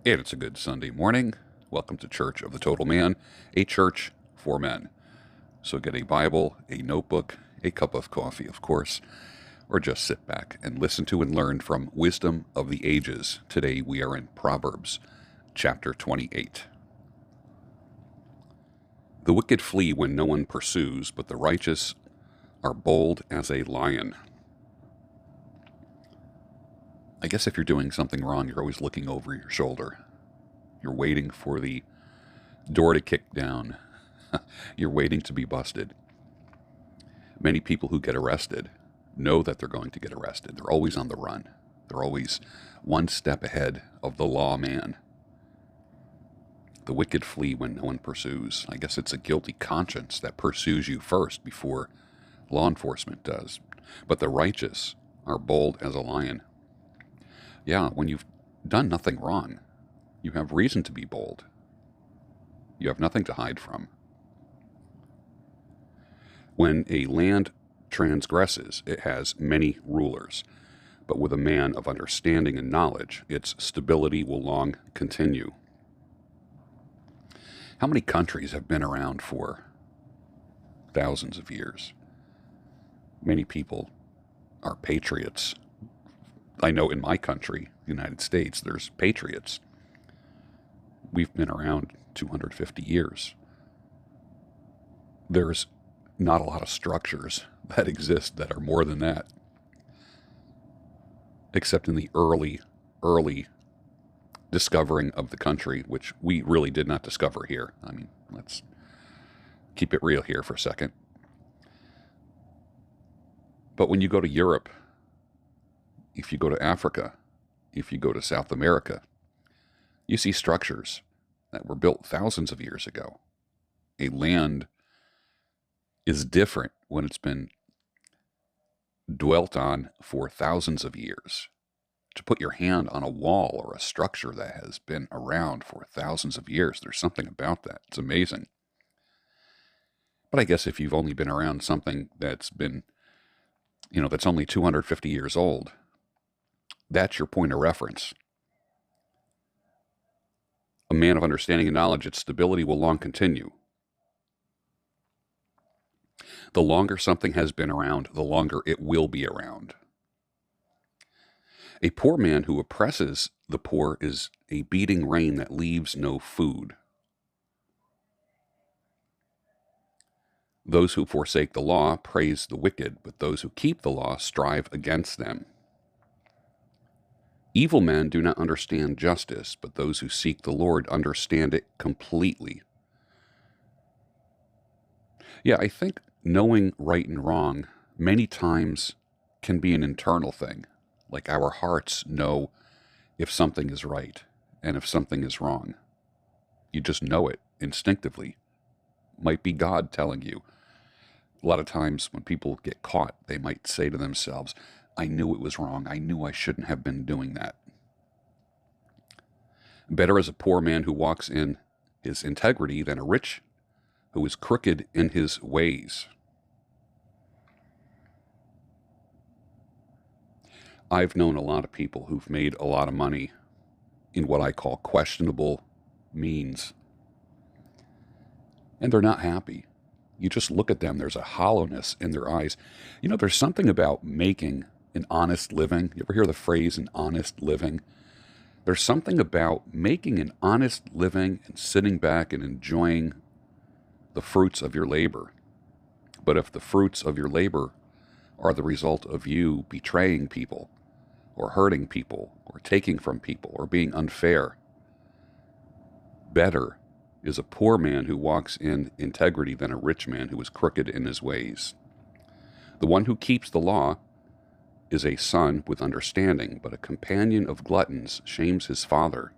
And it's a good Sunday morning. Welcome to Church of the Total Man, a church for men. So get a Bible, a notebook, a cup of coffee, of course, or just sit back and listen to and learn from Wisdom of the Ages. Today we are in Proverbs, chapter 28. The wicked flee when no one pursues, but the righteous are bold as a lion. I guess if you're doing something wrong, you're always looking over your shoulder. You're waiting for the door to kick down. You're waiting to be busted. Many people who get arrested know that they're going to get arrested. They're always on the run. They're always one step ahead of the lawman. The wicked flee when no one pursues. I guess it's a guilty conscience that pursues you first before law enforcement does. But the righteous are bold as a lion. Yeah, when you've done nothing wrong, you have reason to be bold. You have nothing to hide from. When a land transgresses, it has many rulers, but with a man of understanding and knowledge, its stability will long continue. How many countries have been around for thousands of years? Many people are patriots. I know in my country, the United States, there's patriots. We've been around 250 years. There's not a lot of structures that exist that are more than that, except in the early discovering of the country, which we really did not discover here. I mean, let's keep it real here for a second. But when you go to Europe, if you go to Africa, if you go to South America, you see structures that were built thousands of years ago. A land is different when it's been dwelt on for thousands of years. To put your hand on a wall or a structure that has been around for thousands of years, there's something about that. It's amazing. But I guess if you've only been around something that's been, that's only 250 years old, that's your point of reference. A man of understanding and knowledge, its stability will long continue. The longer something has been around, the longer it will be around. A poor man who oppresses the poor is a beating rain that leaves no food. Those who forsake the law praise the wicked, but those who keep the law strive against them. Evil men do not understand justice, but those who seek the Lord understand it completely. Yeah, I think knowing right and wrong many times can be an internal thing. Like our hearts know if something is right and if something is wrong. You just know it instinctively. Might be God telling you. A lot of times when people get caught, they might say to themselves, I knew it was wrong. I knew I shouldn't have been doing that. Better is a poor man who walks in his integrity than a rich who is crooked in his ways. I've known a lot of people who've made a lot of money in what I call questionable means, and they're not happy. You just look at them, there's a hollowness in their eyes. There's something about making an honest living. You ever hear the phrase an honest living? There's something about making an honest living and sitting back and enjoying the fruits of your labor. But if the fruits of your labor are the result of you betraying people or hurting people or taking from people or being unfair, better is a poor man who walks in integrity than a rich man who is crooked in his ways. The one who keeps the law is a son with understanding, but a companion of gluttons shames his father.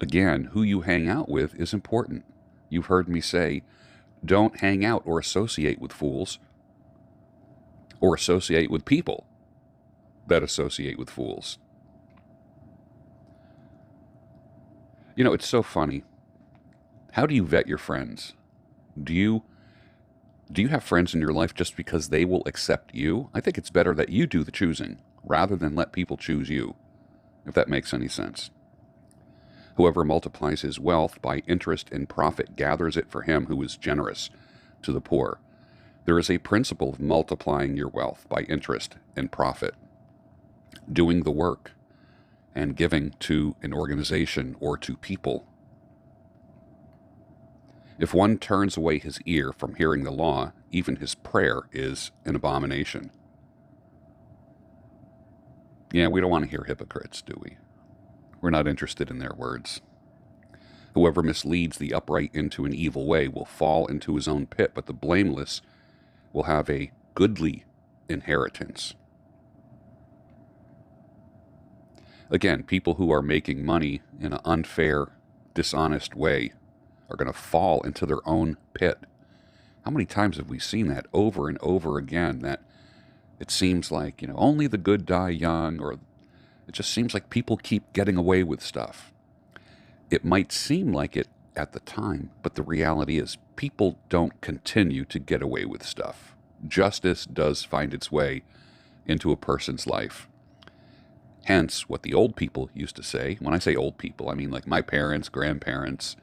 Again, who you hang out with is important. You've heard me say, don't hang out or associate with fools, or associate with people that associate with fools. It's so funny. How do you vet your friends? Do you have friends in your life just because they will accept you? I think it's better that you do the choosing rather than let people choose you, if that makes any sense. Whoever multiplies his wealth by interest and profit gathers it for him who is generous to the poor. There is a principle of multiplying your wealth by interest and profit, doing the work and giving to an organization or to people. If one turns away his ear from hearing the law, even his prayer is an abomination. Yeah, we don't want to hear hypocrites, do we? We're not interested in their words. Whoever misleads the upright into an evil way will fall into his own pit, but the blameless will have a goodly inheritance. Again, people who are making money in an unfair, dishonest way are going to fall into their own pit. How many times have we seen that over and over again, that it seems like, only the good die young, or it just seems like people keep getting away with stuff. It might seem like it at the time, but the reality is people don't continue to get away with stuff. Justice does find its way into a person's life. Hence, what the old people used to say, when I say old people, I mean like my parents, grandparents,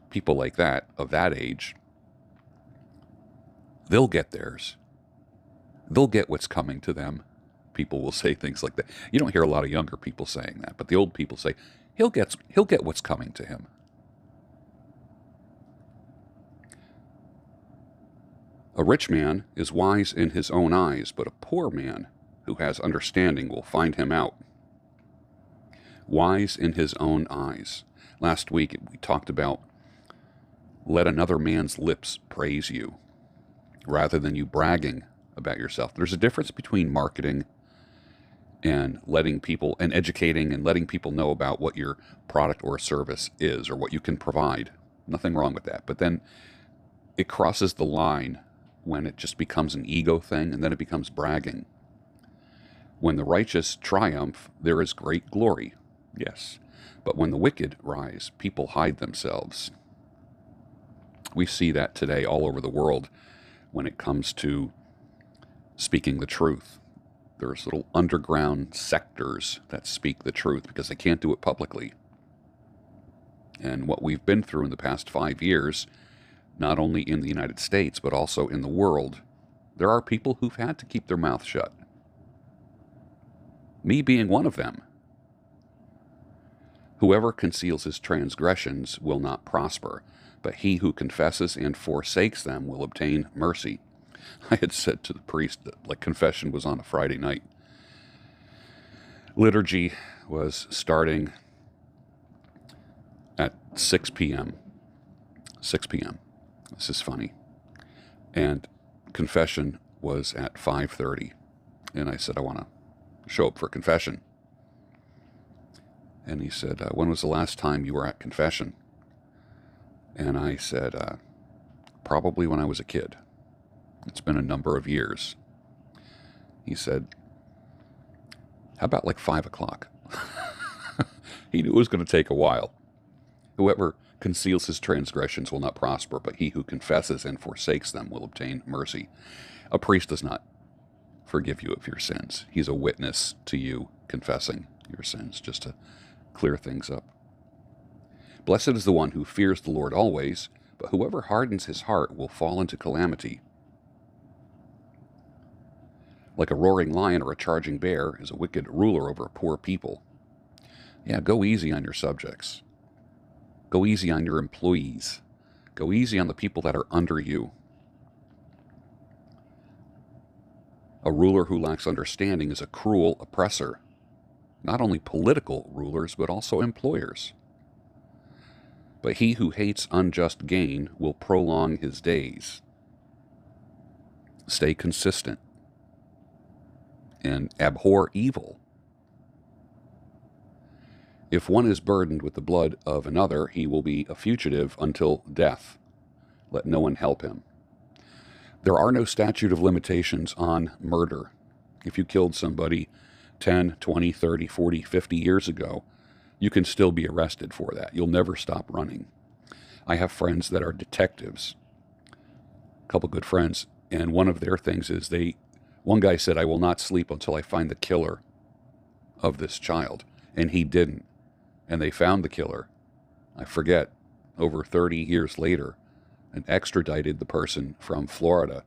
people like that, of that age, they'll get theirs. They'll get what's coming to them. People will say things like that. You don't hear a lot of younger people saying that, but the old people say, he'll get what's coming to him. A rich man is wise in his own eyes, but a poor man who has understanding will find him out. Wise in his own eyes. Last week we talked about let another man's lips praise you rather than you bragging about yourself. There's a difference between marketing and letting people, and educating and letting people know about what your product or service is or what you can provide. Nothing wrong with that. But then it crosses the line when it just becomes an ego thing, and then it becomes bragging. When the righteous triumph, there is great glory. Yes. But when the wicked rise, people hide themselves. We see that today all over the world when it comes to speaking the truth. There's little underground sectors that speak the truth because they can't do it publicly. And what we've been through in the past 5 years, not only in the United States, but also in the world, there are people who've had to keep their mouth shut. Me being one of them. Whoever conceals his transgressions will not prosper, but he who confesses and forsakes them will obtain mercy. I had said to the priest that confession was on a Friday night. Liturgy was starting at 6 p.m. 6 p.m. This is funny. And confession was at 5:30. And I said, I want to show up for confession. And he said, when was the last time you were at confession? And I said, probably when I was a kid. It's been a number of years. He said, how about like 5 o'clock? He knew it was going to take a while. Whoever conceals his transgressions will not prosper, but he who confesses and forsakes them will obtain mercy. A priest does not forgive you of your sins. He's a witness to you confessing your sins, just to clear things up. Blessed is the one who fears the Lord always, but whoever hardens his heart will fall into calamity. Like a roaring lion or a charging bear is a wicked ruler over a poor people. Yeah, go easy on your subjects. Go easy on your employees. Go easy on the people that are under you. A ruler who lacks understanding is a cruel oppressor. Not only political rulers, but also employers. But he who hates unjust gain will prolong his days. Stay consistent and abhor evil. If one is burdened with the blood of another, he will be a fugitive until death. Let no one help him. There are no statute of limitations on murder. If you killed somebody 10, 20, 30, 40, 50 years ago, you can still be arrested for that. You'll never stop running. I have friends that are detectives, a couple good friends, and one of their things is one guy said, I will not sleep until I find the killer of this child. And he didn't. And they found the killer. I forget, over 30 years later, and extradited the person from Florida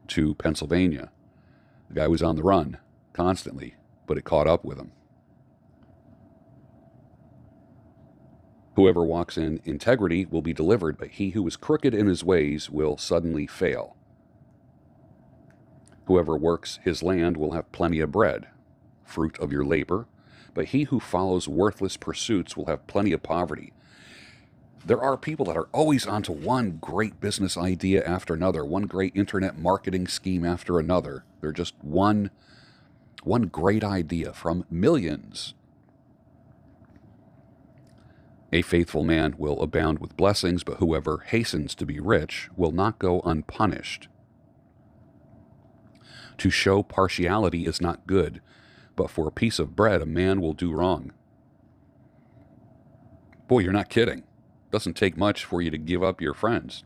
to Pennsylvania. The guy was on the run constantly, but it caught up with him. Whoever walks in integrity will be delivered, but he who is crooked in his ways will suddenly fail. Whoever works his land will have plenty of bread, fruit of your labor, but he who follows worthless pursuits will have plenty of poverty. There are people that are always onto one great business idea after another, one great internet marketing scheme after another. They're just one great idea from millions. A faithful man will abound with blessings, but whoever hastens to be rich will not go unpunished. To show partiality is not good, but for a piece of bread a man will do wrong. Boy, you're not kidding. Doesn't take much for you to give up your friends.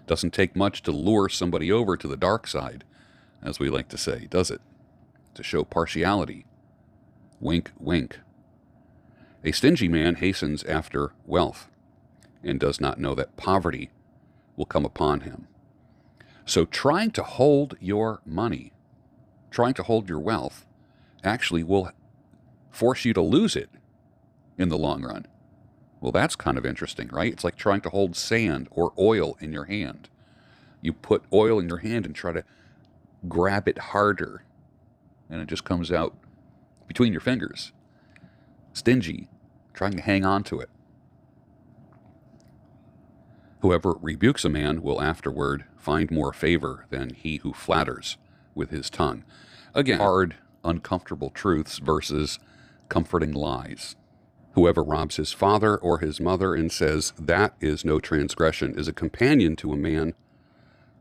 Doesn't take much to lure somebody over to the dark side, as we like to say, does it? To show partiality. Wink, wink. A stingy man hastens after wealth and does not know that poverty will come upon him. So trying to hold your money, trying to hold your wealth, actually will force you to lose it in the long run. Well, that's kind of interesting, right? It's like trying to hold sand or oil in your hand. You put oil in your hand and try to grab it harder, and it just comes out between your fingers. Stingy, trying to hang on to it. Whoever rebukes a man will afterward find more favor than he who flatters with his tongue. Again, hard, uncomfortable truths versus comforting lies. Whoever robs his father or his mother and says, "That is no transgression," is a companion to a man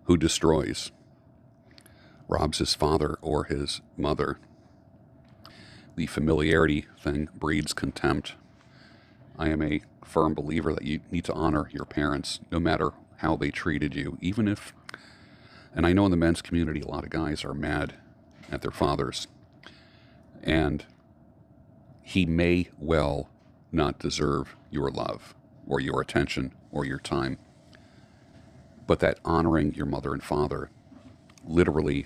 who destroys. Robs his father or his mother. The familiarity thing breeds contempt. I am a firm believer that you need to honor your parents, no matter how they treated you, even if, and I know in the men's community, a lot of guys are mad at their fathers, and he may well not deserve your love or your attention or your time. But that honoring your mother and father literally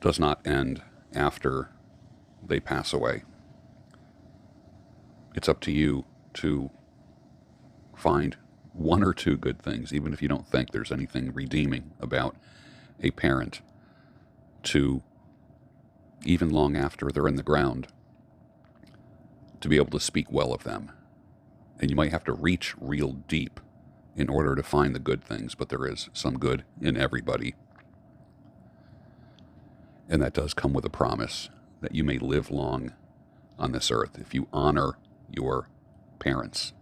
does not end after they pass away. It's up to you to find one or two good things, even if you don't think there's anything redeeming about a parent, to, even long after they're in the ground, to be able to speak well of them. And you might have to reach real deep in order to find the good things, but there is some good in everybody. And that does come with a promise that you may live long on this earth if you honor your parents.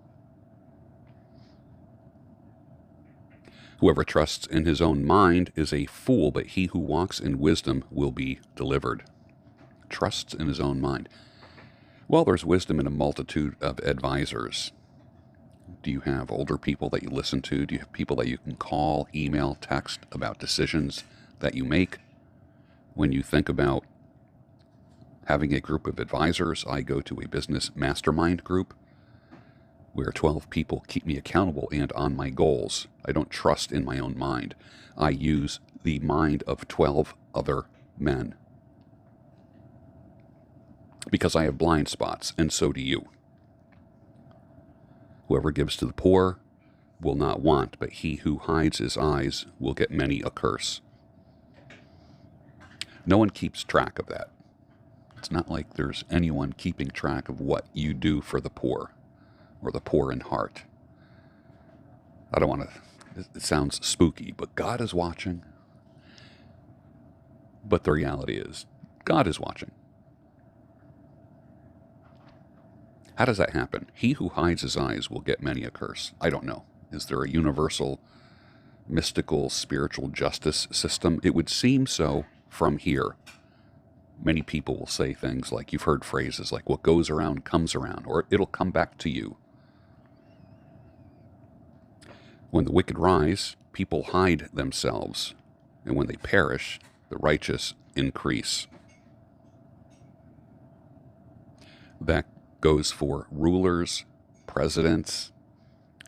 Whoever trusts in his own mind is a fool, but he who walks in wisdom will be delivered. Trusts in his own mind. Well, there's wisdom in a multitude of advisors. Do you have older people that you listen to? Do you have people that you can call, email, text about decisions that you make? When you think about having a group of advisors, I go to a business mastermind group where 12 people keep me accountable and on my goals. I don't trust in my own mind. I use the mind of 12 other men, because I have blind spots, and so do you. Whoever gives to the poor will not want, but he who hides his eyes will get many a curse. No one keeps track of that. It's not like there's anyone keeping track of what you do for the poor or the poor in heart. I don't want to, it sounds spooky, but God is watching. But the reality is, God is watching. How does that happen? He who hides his eyes will get many a curse. I don't know. Is there a universal, mystical, spiritual justice system? It would seem so from here. Many people will say things like, you've heard phrases like, what goes around comes around, or it'll come back to you. When the wicked rise, people hide themselves, and when they perish, the righteous increase. That goes for rulers, presidents,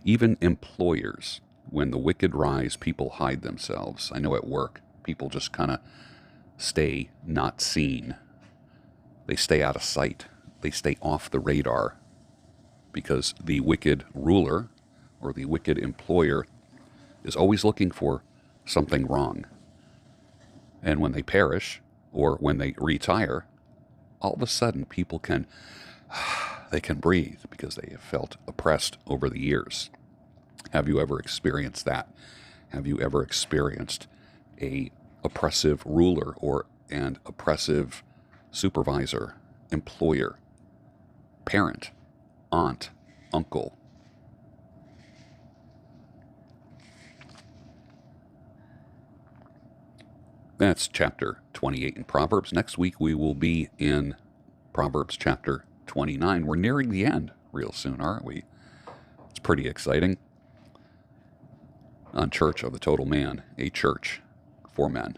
even employers. When the wicked rise, people hide themselves. I know at work, people just kind of stay not seen. They stay out of sight. They stay off the radar because the wicked ruler or the wicked employer is always looking for something wrong. And when they perish or when they retire, all of a sudden people can breathe because they have felt oppressed over the years. Have you ever experienced that? Have you ever experienced a oppressive ruler or an oppressive supervisor, employer, parent, aunt, uncle? That's chapter 28 in Proverbs. Next week we will be in Proverbs chapter 29. We're nearing the end real soon, aren't we? It's pretty exciting. On Church of the Total Man, a church for men.